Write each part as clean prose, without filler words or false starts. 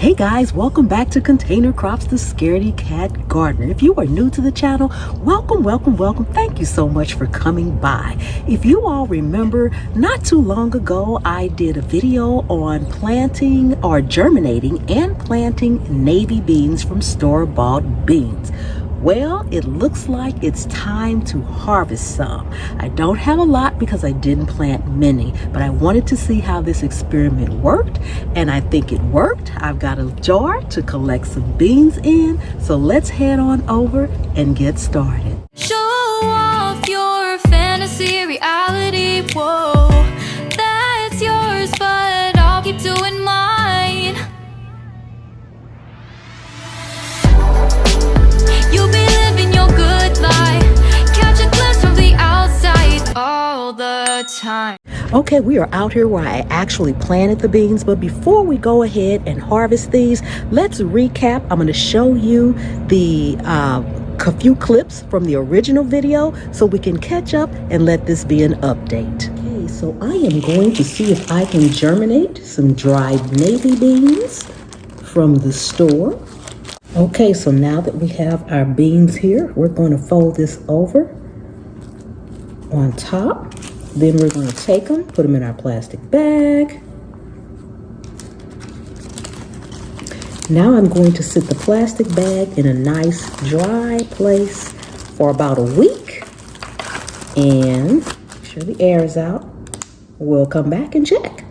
Hey guys, welcome back to Container Crops, the Scaredy Cat Gardener. If you are new to the channel, welcome. Thank you so much for coming by. If you all remember, not too long ago, I did a video on planting or germinating and planting navy beans from store-bought beans. Well, it looks like it's time to harvest some. I don't have a lot because I didn't plant many, but I wanted to see how this experiment worked, and I think it worked. I've got a jar to collect some beans in, so let's head on over and get started. Show off your fantasy reality, whoa, that's yours, but I'll keep doing mine. You'll be living your good life, catch a glimpse from the outside all the time. Okay, we are out here where I actually planted the beans, but before we go ahead and harvest these, let's recap. I'm going to show you the a few clips from the original video so we can catch up and let this be an update. Okay, so I am going to see if I can germinate some dried navy beans from the store. Okay, so now that we have our beans here, we're going to fold this over on top. Then we're going to take them, put them in our plastic bag. Now I'm going to sit the plastic bag in a nice dry place for about a week. And make sure the air is out. We'll come back and check.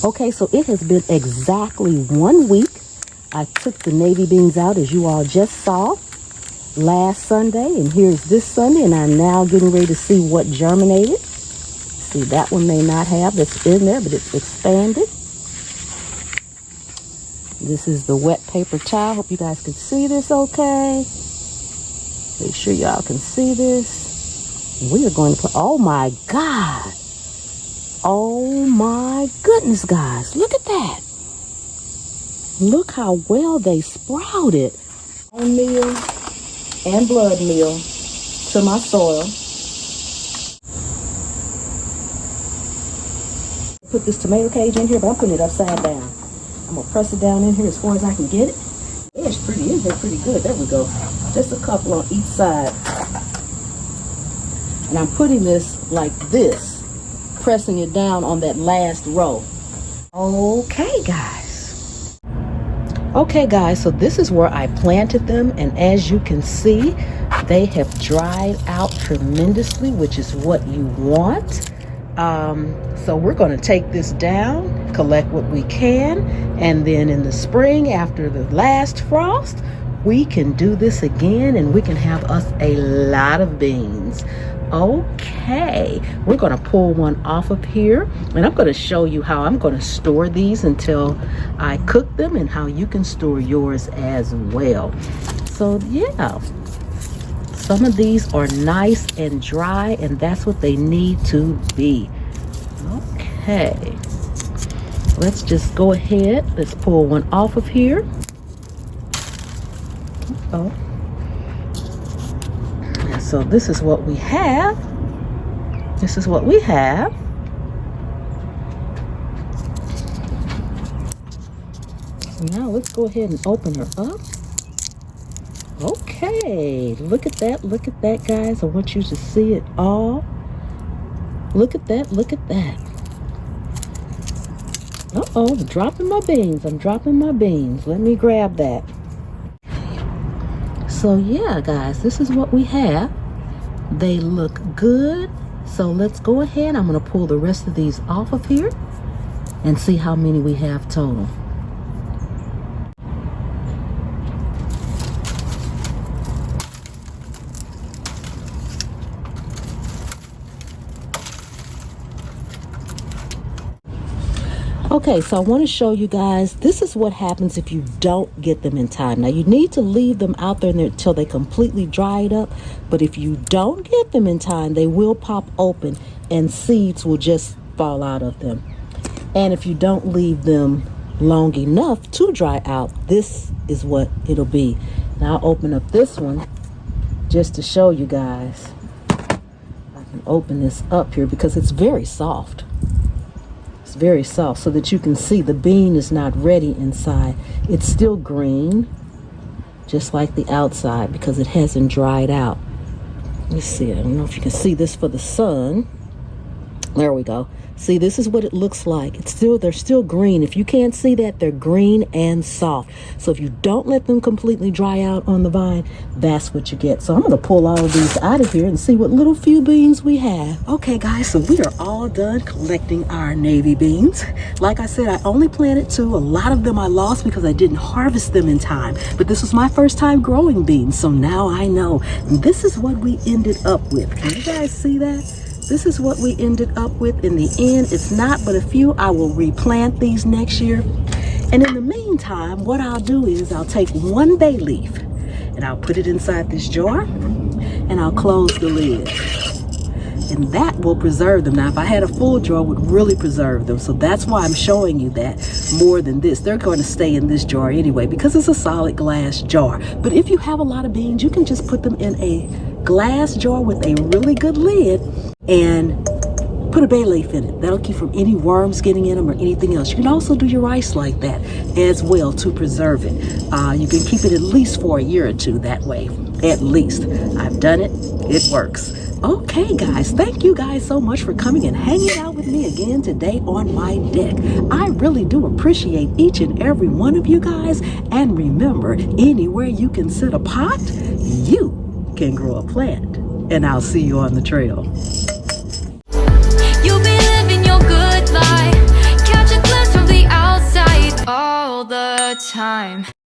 Okay, so it has been exactly 1 week. I took the navy beans out, as you all just saw, last Sunday. And here's this Sunday, and I'm now getting ready to see what germinated. See, that one may not have, that's in there, but it's expanded. This is the wet paper towel. Hope you guys can see this okay. Make sure y'all can see this. We are going to put, oh my God. Oh my goodness, guys. Look at that. Look how well they sprouted. Bone meal and blood meal to my soil. Put this tomato cage in here, but I'm putting it upside down. I'm gonna press it down in here as far as I can get it. Yeah, it's pretty in here, pretty good. There we go. Just a couple on each side. And I'm putting this like this, pressing it down on that last row. Okay, guys. Okay, guys, so this is where I planted them, and as you can see, they have dried out tremendously, which is what you want. So we're going to take this down, collect what we can, and then in the spring, after the last frost, we can do this again and we can have us a lot of beans. Okay, we're going to pull one off of here, and I'm going to show you how I'm going to store these until I cook them and how you can store yours as well. So yeah, some of these are nice and dry, and that's what they need to be. Okay, let's just go ahead. Let's pull one off of here. Oh, so this is what we have. This is what we have. Now let's go ahead and open her up. Okay, look at that, guys. I want you to see it all. Look at that, Uh-oh, I'm dropping my beans. Let me grab that. So yeah, guys, this is what we have. They look good. So let's go ahead. I'm going to pull the rest of these off of here and see how many we have total. Okay, so I want to show you guys, this is what happens if you don't get them in time. Now, you need to leave them out there until they completely dried up, but if you don't get them in time, they will pop open and seeds will just fall out of them. And if you don't leave them long enough to dry out, this is what it'll be. Now, I'll open up this one just to show you guys. I can open this up here because it's very soft. It's very soft so that you can see the bean is not ready inside. It's still green, just like the outside, because it hasn't dried out. Let's see. I don't know if you can see this for the sun. There we go. See, this is what it looks like. They're still green. If you can't see that, they're green and soft. So if you don't let them completely dry out on the vine, that's what you get. So I'm going to pull all of these out of here and see what little few beans we have. Okay, guys, so we are all done collecting our navy beans. Like I said, I only planted 2. A lot of them I lost because I didn't harvest them in time. But this was my first time growing beans, so now I know. And this is what we ended up with. Can you guys see that? This is what we ended up with in the end. It's not but a few. I will replant these next year. And in the meantime, what I'll do is I'll take 1 bay leaf and I'll put it inside this jar and I'll close the lid. And that will preserve them. Now, if I had a full jar, it would really preserve them. So that's why I'm showing you that more than this. They're going to stay in this jar anyway because it's a solid glass jar. But if you have a lot of beans, you can just put them in a glass jar with a really good lid and put a bay leaf in it. That'll keep from any worms getting in them or anything else. You can also do your rice like that as well to preserve it. You can keep it at least for a year or 2 that way. At least. I've done it. It works. Okay, guys, thank you guys so much for coming and hanging out with me again today on my deck. I really do appreciate each and every one of you guys. And remember, anywhere you can sit a pot, you can grow a plant. And I'll see you on the trail. You'll be living your good life. Catch a glimpse from the outside all the time.